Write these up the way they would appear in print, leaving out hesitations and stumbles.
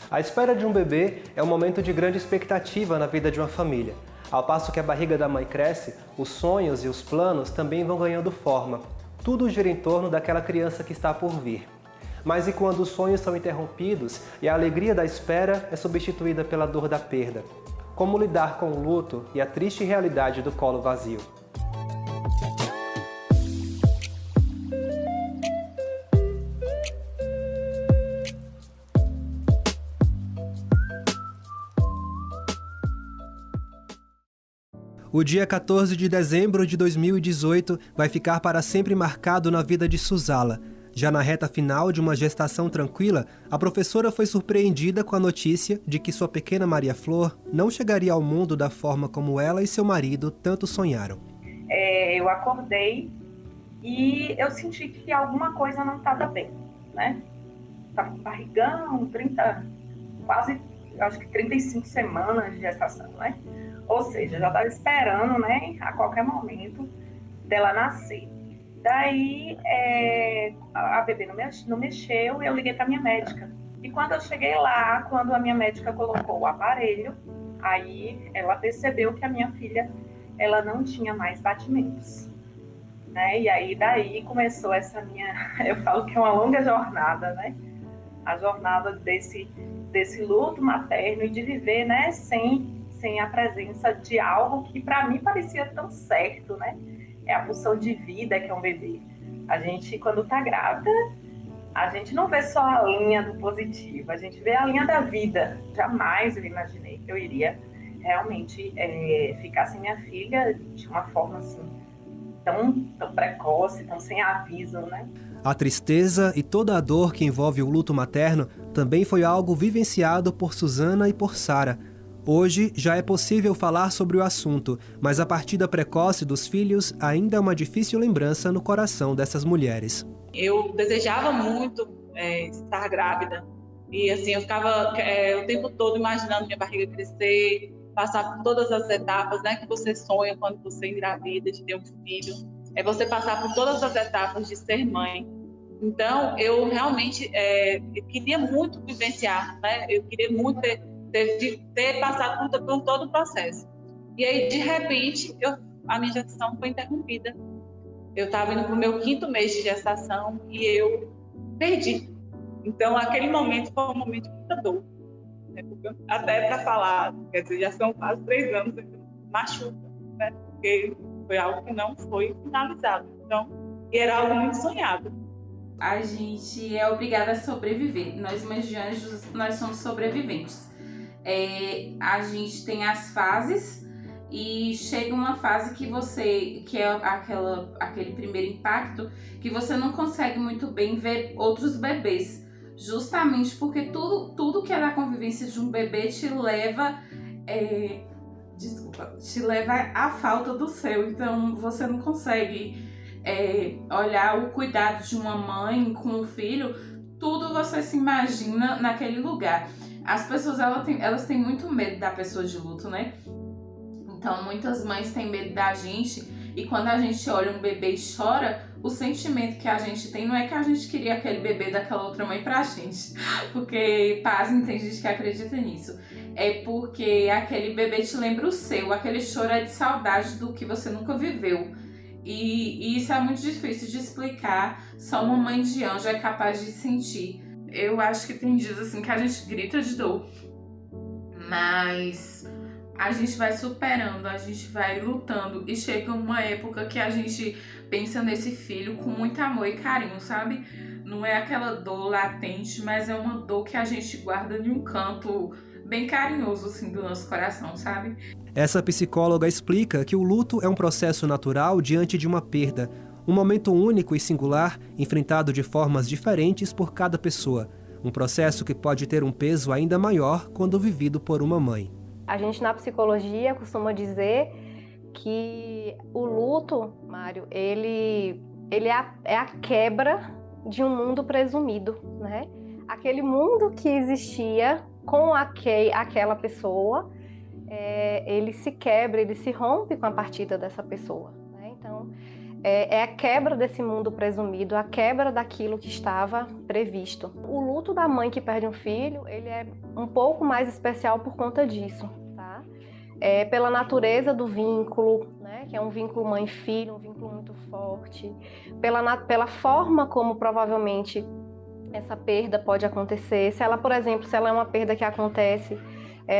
A espera de um bebê é um momento de grande expectativa na vida de uma família. Ao passo que a barriga da mãe cresce, os sonhos e os planos também vão ganhando forma. Tudo gira em torno daquela criança que está por vir. Mas e quando os sonhos são interrompidos e a alegria da espera é substituída pela dor da perda? Como lidar com o luto e a triste realidade do colo vazio? O dia 14 de dezembro de 2018 vai ficar para sempre marcado na vida de Suzala. Já na reta final de uma gestação tranquila, a professora foi surpreendida com a notícia de que sua pequena Maria Flor não chegaria ao mundo da forma como ela e seu marido tanto sonharam. Eu acordei e eu senti que alguma coisa não estava bem, né? Estava com barrigão, quase, acho que 35 semanas de gestação, né? Ou seja, já estava esperando, né, a qualquer momento dela nascer. Daí, a bebê não mexeu e eu liguei para minha médica. E quando eu cheguei lá, quando a minha médica colocou o aparelho, aí ela percebeu que a minha filha, ela não tinha mais batimentos, né? E aí, daí começou essa minha, eu falo que é uma longa jornada, né? A jornada desse luto materno e de viver, né, sem a presença de algo que para mim parecia tão certo, né? É a pulsão de vida que é um bebê. A gente, quando está grávida, a gente não vê só a linha do positivo, a gente vê a linha da vida. Jamais eu imaginei que eu iria realmente ficar sem minha filha de uma forma assim, tão precoce, tão sem aviso, né? A tristeza e toda a dor que envolve o luto materno também foi algo vivenciado por Suzana e por Sara. Hoje já é possível falar sobre o assunto, mas a partida precoce dos filhos ainda é uma difícil lembrança no coração dessas mulheres. Eu desejava muito estar grávida e assim eu ficava o tempo todo imaginando minha barriga crescer, passar por todas as etapas, né, que você sonha quando você engravida de ter um filho. É você passar por todas as etapas de ser mãe. Então eu realmente eu queria muito vivenciar, né? Eu queria muito ter passado por todo o processo. E aí, de repente, a minha gestação foi interrompida. Eu estava indo para o meu 5º mês de gestação e eu perdi. Então, aquele momento foi um momento de muita dor. Né? Até para falar, quer dizer, já são quase 3 anos, machuca, né? Porque foi algo que não foi finalizado. Então, e era algo muito sonhado. A gente é obrigada a sobreviver. Nós, mães de anjos, nós somos sobreviventes. A gente tem as fases e chega uma fase que é aquele primeiro impacto, que você não consegue muito bem ver outros bebês, justamente porque tudo que é da convivência de um bebê te leva à falta do seu. Então você não consegue olhar o cuidado de uma mãe com um filho, tudo você se imagina naquele lugar. As pessoas elas têm muito medo da pessoa de luto, né? Então muitas mães têm medo da gente, e quando a gente olha um bebê e chora, o sentimento que a gente tem não é que a gente queria aquele bebê daquela outra mãe pra gente, porque pasmem, tem gente que acredita nisso. É porque aquele bebê te lembra o seu, aquele choro é de saudade do que você nunca viveu. E isso é muito difícil de explicar, só uma mãe de anjo é capaz de sentir. Eu acho que tem dias assim que a gente grita de dor, mas a gente vai superando, a gente vai lutando e chega uma época que a gente pensa nesse filho com muito amor e carinho, sabe? Não é aquela dor latente, mas é uma dor que a gente guarda em um canto bem carinhoso assim do nosso coração, sabe? Essa psicóloga explica que o luto é um processo natural diante de uma perda, um momento único e singular, enfrentado de formas diferentes por cada pessoa. Um processo que pode ter um peso ainda maior quando vivido por uma mãe. A gente na psicologia costuma dizer que o luto, Mário, ele é a quebra de um mundo presumido, né? Aquele mundo que existia com aquela pessoa, ele se quebra, ele se rompe com a partida dessa pessoa, né? Então, É a quebra desse mundo presumido, a quebra daquilo que estava previsto. O luto da mãe que perde um filho, ele é um pouco mais especial por conta disso, tá? Pela natureza do vínculo, né? Que é um vínculo mãe-filho, um vínculo muito forte, pela forma como provavelmente essa perda pode acontecer. Se ela, por exemplo, se ela é uma perda que acontece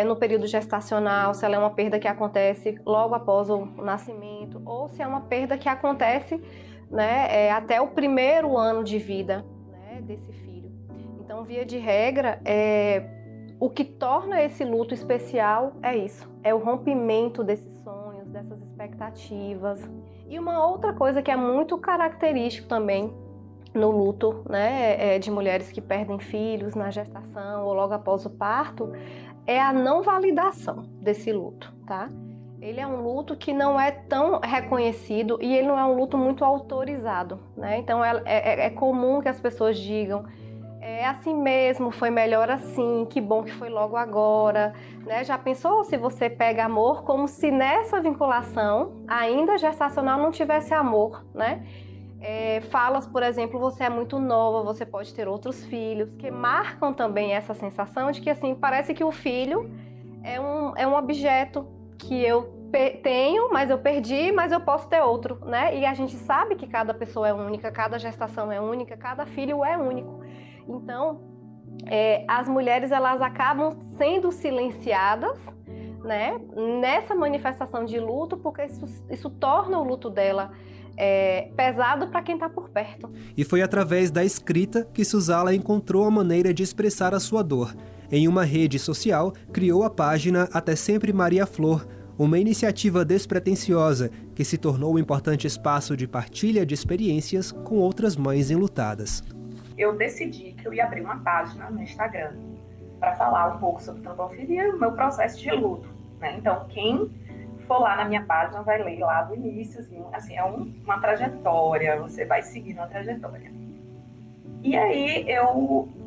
no período gestacional, se ela é uma perda que acontece logo após o nascimento, ou se é uma perda que acontece, né, até o primeiro ano de vida, né, desse filho. Então, via de regra, o que torna esse luto especial é isso, é o rompimento desses sonhos, dessas expectativas. E uma outra coisa que é muito característico também no luto, né, de mulheres que perdem filhos na gestação ou logo após o parto, é a não validação desse luto, tá? Ele é um luto que não é tão reconhecido e ele não é um luto muito autorizado, né? Então é comum que as pessoas digam: é assim mesmo, foi melhor assim, que bom que foi logo agora, né? Já pensou se você pega amor como se nessa vinculação, ainda gestacional, não tivesse amor, né? Falas, por exemplo, você é muito nova, você pode ter outros filhos, que marcam também essa sensação de que, assim, parece que o filho é um objeto que eu tenho, mas eu perdi, mas eu posso ter outro, né? E a gente sabe que cada pessoa é única, cada gestação é única, cada filho é único. Então, as mulheres, elas acabam sendo silenciadas, né, nessa manifestação de luto, porque isso torna o luto dela pesado para quem está por perto. E foi através da escrita que Suzala encontrou a maneira de expressar a sua dor. Em uma rede social, criou a página Até Sempre Maria Flor, uma iniciativa despretensiosa que se tornou um importante espaço de partilha de experiências com outras mães enlutadas. Eu decidi que eu ia abrir uma página no Instagram para falar um pouco sobre trombofilia e o meu processo de luto, né? Então, quem for lá na minha página vai ler lá do iníciozinho, assim, uma trajetória, você vai seguindo uma trajetória. E aí,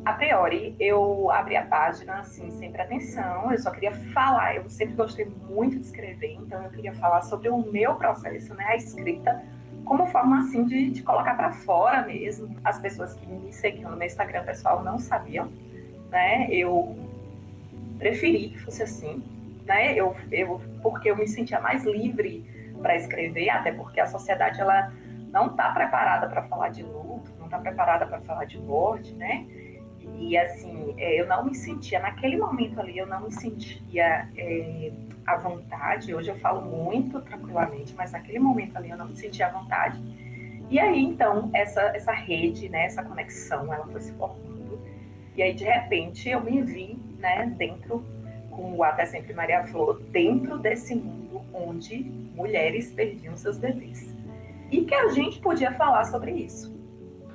a priori, eu abri a página, assim, sem pretensão, eu só queria falar, eu sempre gostei muito de escrever, então eu queria falar sobre o meu processo, né, a escrita, como forma, assim, de colocar para fora mesmo. As pessoas que me seguiam no meu Instagram pessoal não sabiam, né, eu preferi que fosse assim, né, porque eu me sentia mais livre para escrever, até porque a sociedade, ela não está preparada para falar de luto, não está preparada para falar de morte, né? E assim, eu não me sentia, naquele momento ali, eu não me sentia à vontade. Hoje eu falo muito tranquilamente, mas naquele momento ali eu não me sentia à vontade. E aí, então, essa rede, né, essa conexão, ela foi se formando. E aí, de repente, eu me vi, né, dentro, com o Até Sempre Maria Flor, dentro desse mundo onde mulheres perdiam seus bebês. E que a gente podia falar sobre isso.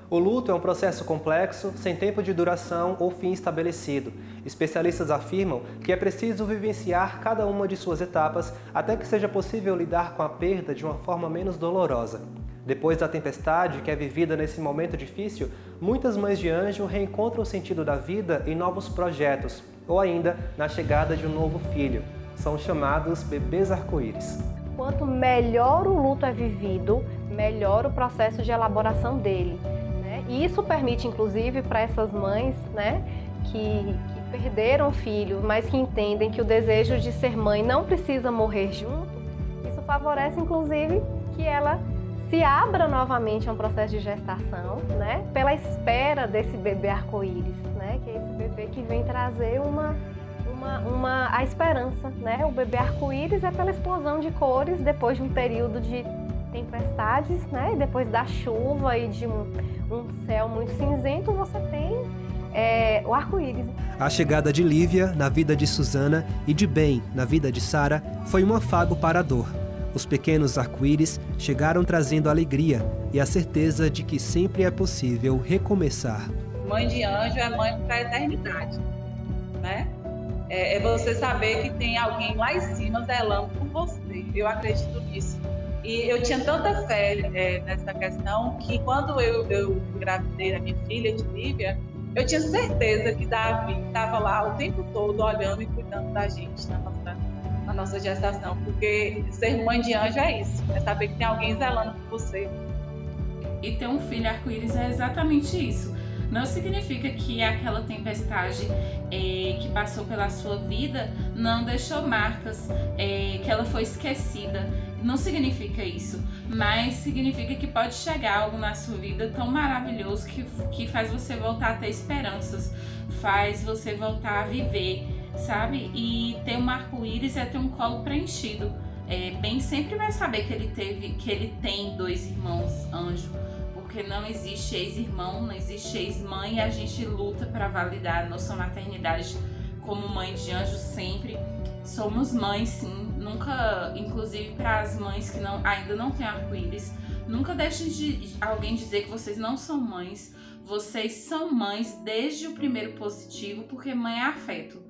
O luto é um processo complexo, sem tempo de duração ou fim estabelecido. Especialistas afirmam que é preciso vivenciar cada uma de suas etapas até que seja possível lidar com a perda de uma forma menos dolorosa. Depois da tempestade que é vivida nesse momento difícil, muitas mães de anjo reencontram o sentido da vida em novos projetos, ou ainda na chegada de um novo filho. São chamados bebês arco-íris. Quanto melhor o luto é vivido, melhor o processo de elaboração dele, né? E isso permite, inclusive, para essas mães, né, que perderam o filho, mas que entendem que o desejo de ser mãe não precisa morrer junto, isso favorece, inclusive, que ela se abra novamente a um processo de gestação, né, pela espera desse bebê arco-íris, né, que é esse bebê que vem trazer a esperança, né? O bebê arco-íris é pela explosão de cores depois de um período de tempestades, né? E depois da chuva e de um céu muito cinzento, você tem o arco-íris. A chegada de Lívia na vida de Suzana e de Ben na vida de Sara foi um afago para a dor. Os pequenos arco-íris chegaram trazendo alegria e a certeza de que sempre é possível recomeçar. Mãe de anjo é mãe para a eternidade, né? É você saber que tem alguém lá em cima zelando por você. Eu acredito nisso. E eu tinha tanta fé nessa questão que quando eu engravidei a minha filha de Lívia, eu tinha certeza que Davi estava lá o tempo todo olhando e cuidando da gente na nossa gestação. Porque ser mãe de anjo é isso. É saber que tem alguém zelando por você. E ter um filho arco-íris é exatamente isso. Não significa que aquela tempestade que passou pela sua vida não deixou marcas, que ela foi esquecida. Não significa isso, mas significa que pode chegar algo na sua vida tão maravilhoso que faz você voltar a ter esperanças, faz você voltar a viver, sabe? E ter um arco-íris é ter um colo preenchido. Ben sempre vai saber que ele tem 2 irmãos anjo, porque não existe ex-irmão, não existe ex-mãe, e a gente luta para validar a nossa maternidade como mãe de anjo sempre. Somos mães, sim. Nunca, inclusive para as mães que ainda não têm arco-íris, nunca deixem de alguém dizer que vocês não são mães. Vocês são mães desde o primeiro positivo, porque mãe é afeto.